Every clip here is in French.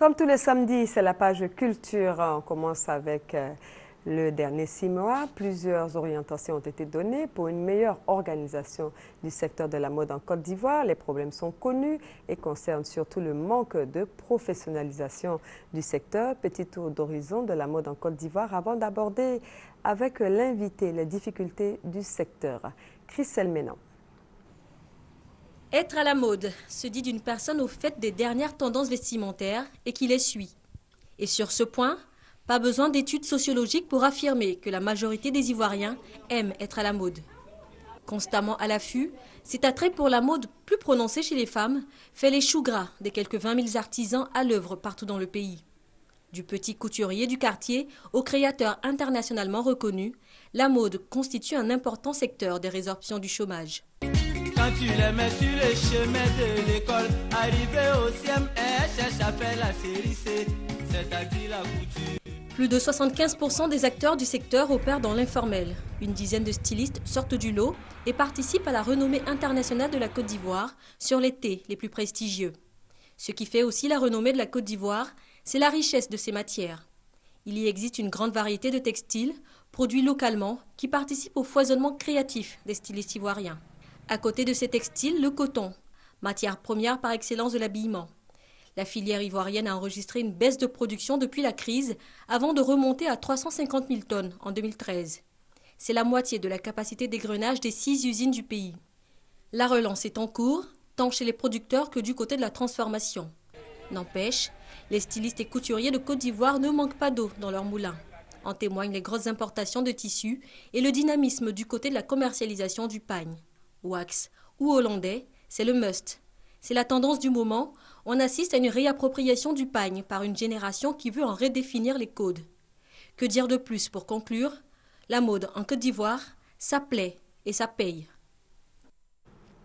Comme tous les samedis, c'est la page culture. On commence avec le dernier 6 mois. Plusieurs orientations ont été données pour une meilleure organisation du secteur de la mode en Côte d'Ivoire. Les problèmes sont connus et concernent surtout le manque de professionnalisation du secteur. Petit tour d'horizon de la mode en Côte d'Ivoire avant d'aborder avec l'invité les difficultés du secteur. Christelle Ménan. Être à la mode se dit d'une personne au fait des dernières tendances vestimentaires et qui les suit. Et sur ce point, pas besoin d'études sociologiques pour affirmer que la majorité des Ivoiriens aiment être à la mode. Constamment à l'affût, cet attrait pour la mode plus prononcé chez les femmes fait les choux gras des quelques 20 000 artisans à l'œuvre partout dans le pays. Du petit couturier du quartier au créateur internationalement reconnu, la mode constitue un important secteur des résorptions du chômage. Quand tu les mets sur le chemin de l'école, arrivé au CM, cherche à faire la série C, c'est-à-dire la couture. Plus de 75% des acteurs du secteur opèrent dans l'informel. Une dizaine de stylistes sortent du lot et participent à la renommée internationale de la Côte d'Ivoire sur les thés les plus prestigieux. Ce qui fait aussi la renommée de la Côte d'Ivoire, c'est la richesse de ses matières. Il y existe une grande variété de textiles, produits localement, qui participent au foisonnement créatif des stylistes ivoiriens. À côté de ces textiles, le coton, matière première par excellence de l'habillement. La filière ivoirienne a enregistré une baisse de production depuis la crise avant de remonter à 350 000 tonnes en 2013. C'est la moitié de la capacité d'égrenage des 6 usines du pays. La relance est en cours, tant chez les producteurs que du côté de la transformation. N'empêche, les stylistes et couturiers de Côte d'Ivoire ne manquent pas d'eau dans leurs moulins. En témoignent les grosses importations de tissus et le dynamisme du côté de la commercialisation du pagne. Wax ou hollandais, c'est le must. C'est la tendance du moment. On assiste à une réappropriation du pagne par une génération qui veut en redéfinir les codes. Que dire de plus pour conclure? La mode en Côte d'Ivoire, ça plaît et ça paye.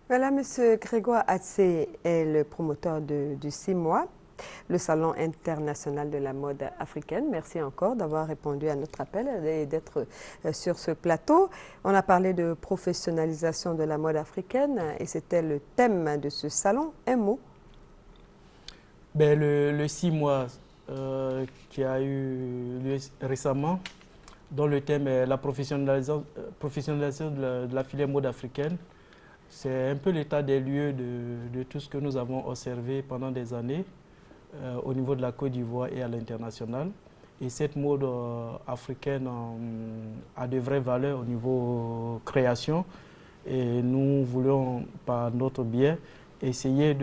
Voilà, M. Grégoire Atsé est le promoteur du 6 mois, le Salon international de la mode africaine. Merci encore d'avoir répondu à notre appel et d'être sur ce plateau. On a parlé de professionnalisation de la mode africaine et c'était le thème de ce salon. Un mot? Le 6 mois qui a eu lieu récemment, dont le thème est la professionnalisation de la filière mode africaine. C'est un peu l'état des lieux de tout ce que nous avons observé pendant des années au niveau de la Côte d'Ivoire et à l'international. Et cette mode africaine a de vraies valeurs au niveau création. Et nous voulons, par notre biais, essayer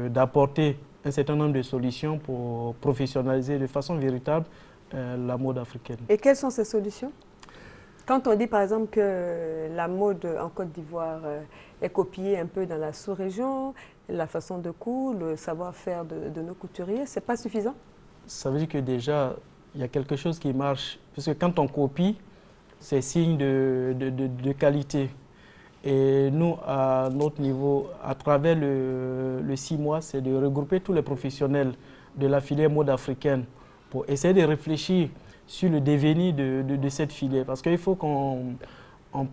d'apporter un certain nombre de solutions pour professionnaliser de façon véritable la mode africaine. Et quelles sont ces solutions? Quand on dit par exemple que la mode en Côte d'Ivoire est copiée un peu dans la sous-région, la façon de coudre, le savoir-faire de nos couturiers, ce n'est pas suffisant? Ça veut dire que déjà, il y a quelque chose qui marche. Parce que quand on copie, c'est signe de qualité. Et nous, à notre niveau, à travers le 6 mois, c'est de regrouper tous les professionnels de la filière mode africaine pour essayer de réfléchir sur le devenir de cette filière. Parce qu'il faut qu'on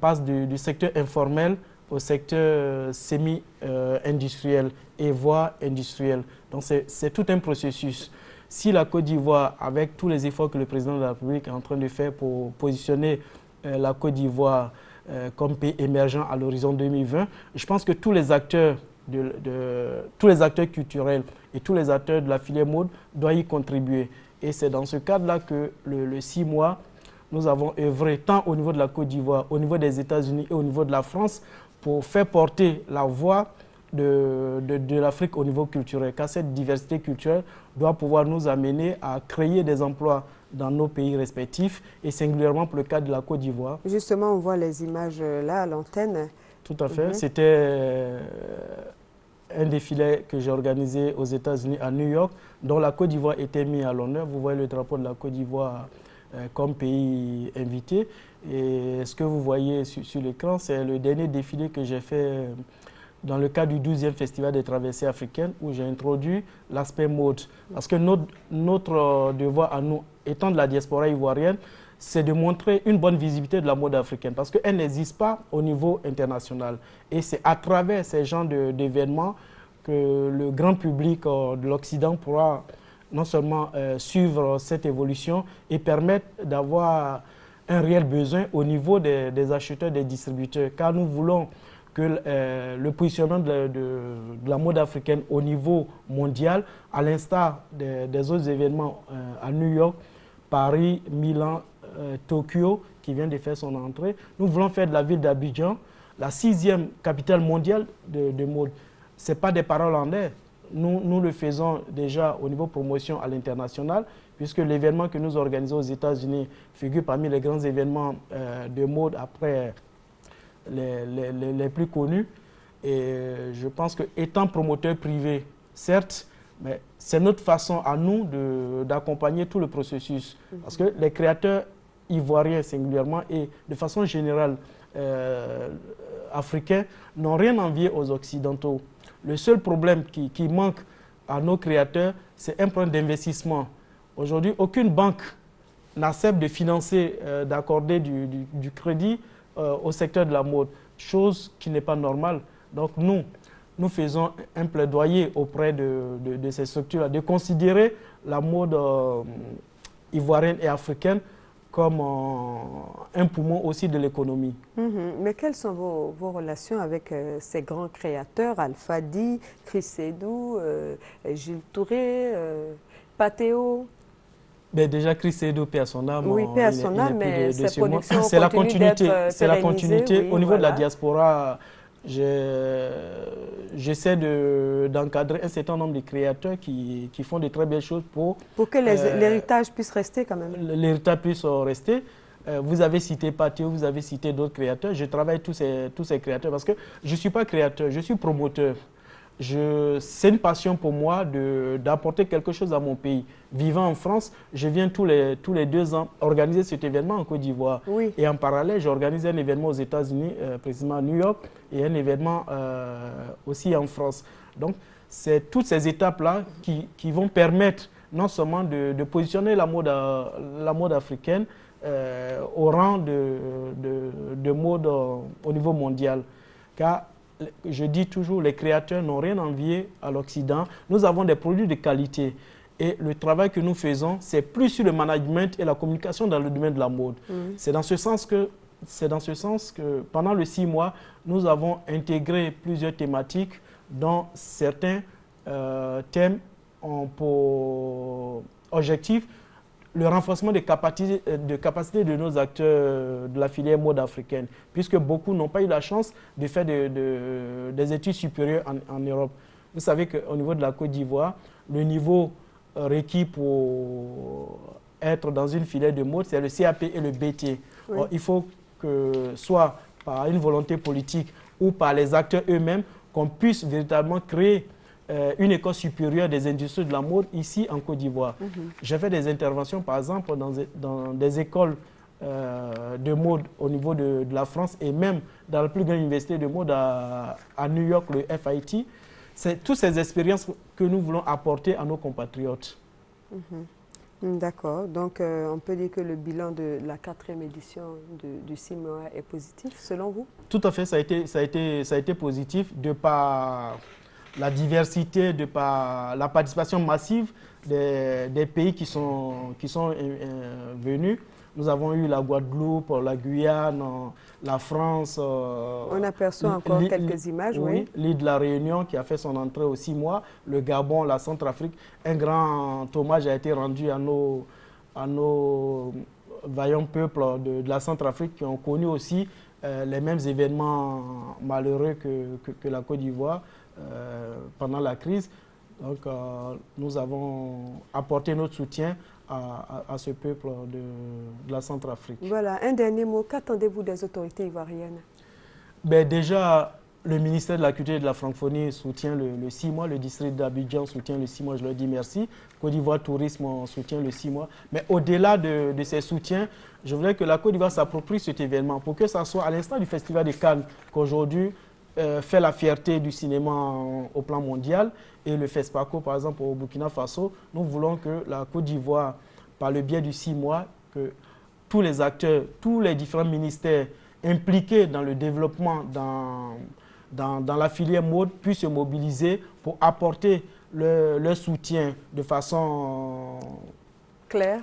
passe du secteur informel au secteur semi-industriel et voire industriel. Donc c'est tout un processus. Si la Côte d'Ivoire, avec tous les efforts que le président de la République est en train de faire pour positionner la Côte d'Ivoire comme pays émergent à l'horizon 2020, je pense que tous les acteurs culturels et tous les acteurs de la filière mode doivent y contribuer. Et c'est dans ce cadre-là que le 6 mois, nous avons œuvré tant au niveau de la Côte d'Ivoire, au niveau des États-Unis et au niveau de la France pour faire porter la voix de l'Afrique au niveau culturel. Car cette diversité culturelle doit pouvoir nous amener à créer des emplois dans nos pays respectifs et singulièrement pour le cas de la Côte d'Ivoire. Justement, on voit les images là à l'antenne. Tout à fait. C'était un défilé que j'ai organisé aux États-Unis, à New York, dont la Côte d'Ivoire était mise à l'honneur. Vous voyez le drapeau de la Côte d'Ivoire comme pays invité. Et ce que vous voyez sur l'écran, c'est le dernier défilé que j'ai fait dans le cadre du 12e Festival des traversées africaines où j'ai introduit l'aspect mode. Parce que notre devoir à nous, étant de la diaspora ivoirienne, c'est de montrer une bonne visibilité de la mode africaine parce qu'elle n'existe pas au niveau international. Et c'est à travers ces genres d'événements que le grand public de l'Occident pourra non seulement suivre cette évolution et permettre d'avoir un réel besoin au niveau des acheteurs, des distributeurs, car nous voulons que le positionnement de la mode africaine au niveau mondial, à l'instar des autres événements à New York, Paris, Milan, Tokyo, qui vient de faire son entrée, nous voulons faire de la ville d'Abidjan la 6e capitale mondiale de mode. Ce n'est pas des paroles en l'air. Nous le faisons déjà au niveau promotion à l'international, puisque l'événement que nous organisons aux États-Unis figure parmi les grands événements de mode après les plus connus. Et je pense qu'étant promoteur privé, certes, mais c'est notre façon à nous d'accompagner tout le processus. Parce que les créateurs ivoiriens singulièrement et de façon générale africains n'ont rien envié aux Occidentaux. Le seul problème qui manque à nos créateurs, c'est un problème d'investissement. Aujourd'hui, aucune banque n'accepte de financer, d'accorder du crédit au secteur de la mode, chose qui n'est pas normale. Donc nous faisons un plaidoyer auprès de ces structures-là, de considérer la mode ivoirienne et africaine comme un poumon aussi de l'économie. Mais quelles sont vos relations avec ces grands créateurs, Alpha Dy, Chris Sédou, Gilles Touré, Patéo? Ben déjà, Chris Sédou, paix à son âme. Oui, paix à son âme, mais ces productions c'est la continuité. C'est la continuité. Oui, au niveau de la diaspora, j'essaie d'encadrer un certain nombre de créateurs qui font de très belles choses pour que l'héritage puisse rester quand même. L'héritage puisse rester. Vous avez cité Patéo, vous avez cité d'autres créateurs. Je travaille tous ces créateurs parce que je ne suis pas créateur, je suis promoteur. C'est une passion pour moi d'apporter quelque chose à mon pays. Vivant en France, je viens tous les 2 ans organiser cet événement en Côte d'Ivoire. Oui. Et en parallèle, j'organise un événement aux États-Unis, précisément à New York, et un événement aussi en France. Donc, c'est toutes ces étapes-là qui vont permettre non seulement de positionner la mode africaine au rang de mode au niveau mondial. Car je dis toujours, les créateurs n'ont rien envié à l'Occident. Nous avons des produits de qualité. Et le travail que nous faisons, c'est plus sur le management et la communication dans le domaine de la mode. C'est dans ce sens que pendant les 6 mois, nous avons intégré plusieurs thématiques dont certains thèmes ont pour objectif le renforcement des capacités de nos acteurs de la filière mode africaine, puisque beaucoup n'ont pas eu la chance de faire des études supérieures en Europe. Vous savez qu'au niveau de la Côte d'Ivoire, le niveau requis pour être dans une filière de mode, c'est le CAP et le BT. Oui. Or, il faut que, soit par une volonté politique ou par les acteurs eux-mêmes, qu'on puisse véritablement créer une école supérieure des industries de la mode ici en Côte d'Ivoire. J'ai fait des interventions, par exemple, dans des écoles de mode au niveau de la France et même dans la plus grande université de mode à New York, le FIT. C'est toutes ces expériences que nous voulons apporter à nos compatriotes. D'accord. Donc, on peut dire que le bilan de la 4e édition du CIMOA est positif, selon vous? Tout à fait, ça a été positif de par la diversité, de par la participation massive des pays qui sont venus. Nous avons eu la Guadeloupe, la Guyane, la France. On aperçoit encore quelques images, oui. L'île de la Réunion qui a fait son entrée aux 6 mois, le Gabon, la Centrafrique. Un grand hommage a été rendu à nos vaillants peuples de la Centrafrique qui ont connu aussi les mêmes événements malheureux que la Côte d'Ivoire pendant la crise. Donc, nous avons apporté notre soutien à ce peuple de la Centrafrique. Voilà, un dernier mot. Qu'attendez-vous des autorités ivoiriennes? Ben déjà, le ministère de la Culture et de la Francophonie soutient le 6 mois, le district d'Abidjan soutient le 6 mois, je leur dis merci. Côte d'Ivoire Tourisme soutient le 6 mois. Mais au-delà de ces soutiens, je voudrais que la Côte d'Ivoire s'approprie cet événement pour que ça soit à l'instar du Festival de Cannes qu'aujourd'hui fait la fierté du cinéma au plan mondial, et le FESPACO, par exemple, au Burkina Faso. Nous voulons que la Côte d'Ivoire, par le biais du 6 mois, que tous les acteurs, tous les différents ministères impliqués dans le développement dans la filière mode puissent se mobiliser pour apporter leur soutien de façon claire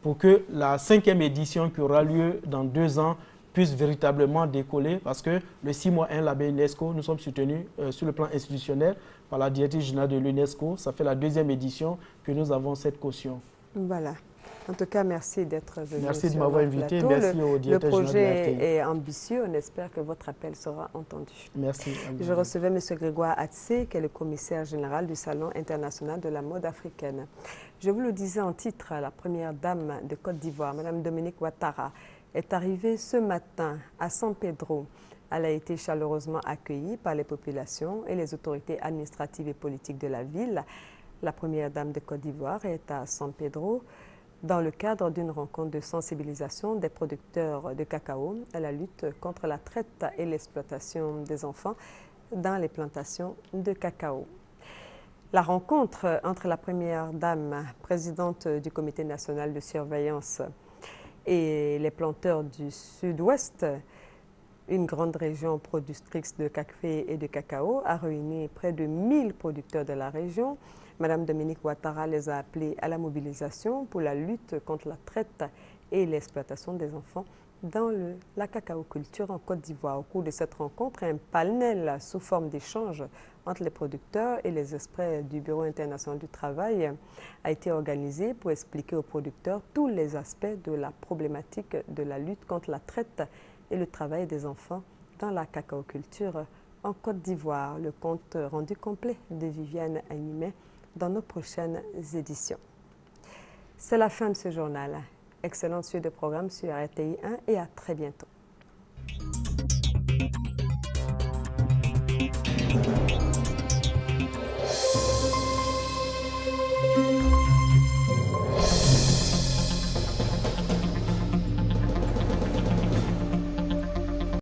pour que la 5e édition qui aura lieu dans 2 ans puisse véritablement décoller, parce que le 6 mois 1 label UNESCO, nous sommes soutenus sur le plan institutionnel par la directrice générale de l'UNESCO. Ça fait la 2e édition que nous avons cette caution. Voilà. En tout cas, merci d'être venu. Merci de m'avoir invité. Merci au directeur général de Le l'ARTI. projet est ambitieux. On espère que votre appel sera entendu. Merci. Je recevais M. Grégoire Atsé, qui est le commissaire général du Salon international de la mode africaine. Je vous le disais en titre, la première dame de Côte d'Ivoire, Mme Dominique Ouattara, est arrivée ce matin à San Pedro. Elle a été chaleureusement accueillie par les populations et les autorités administratives et politiques de la ville. La première dame de Côte d'Ivoire est à San Pedro dans le cadre d'une rencontre de sensibilisation des producteurs de cacao à la lutte contre la traite et l'exploitation des enfants dans les plantations de cacao. La rencontre entre la première dame, présidente du comité national de surveillance, et les planteurs du sud-ouest, une grande région productrice de café et de cacao, a réuni près de 1000 producteurs de la région. Madame Dominique Ouattara les a appelés à la mobilisation pour la lutte contre la traite et l'exploitation des enfants dans la cacaoculture en Côte d'Ivoire. Au cours de cette rencontre, un panel sous forme d'échange entre les producteurs et les experts du Bureau international du travail a été organisé pour expliquer aux producteurs tous les aspects de la problématique de la lutte contre la traite et le travail des enfants dans la cacaoculture en Côte d'Ivoire. Le compte rendu complet de Viviane Animé dans nos prochaines éditions. C'est la fin de ce journal. Excellente suite de programmes sur RTI 1 et à très bientôt.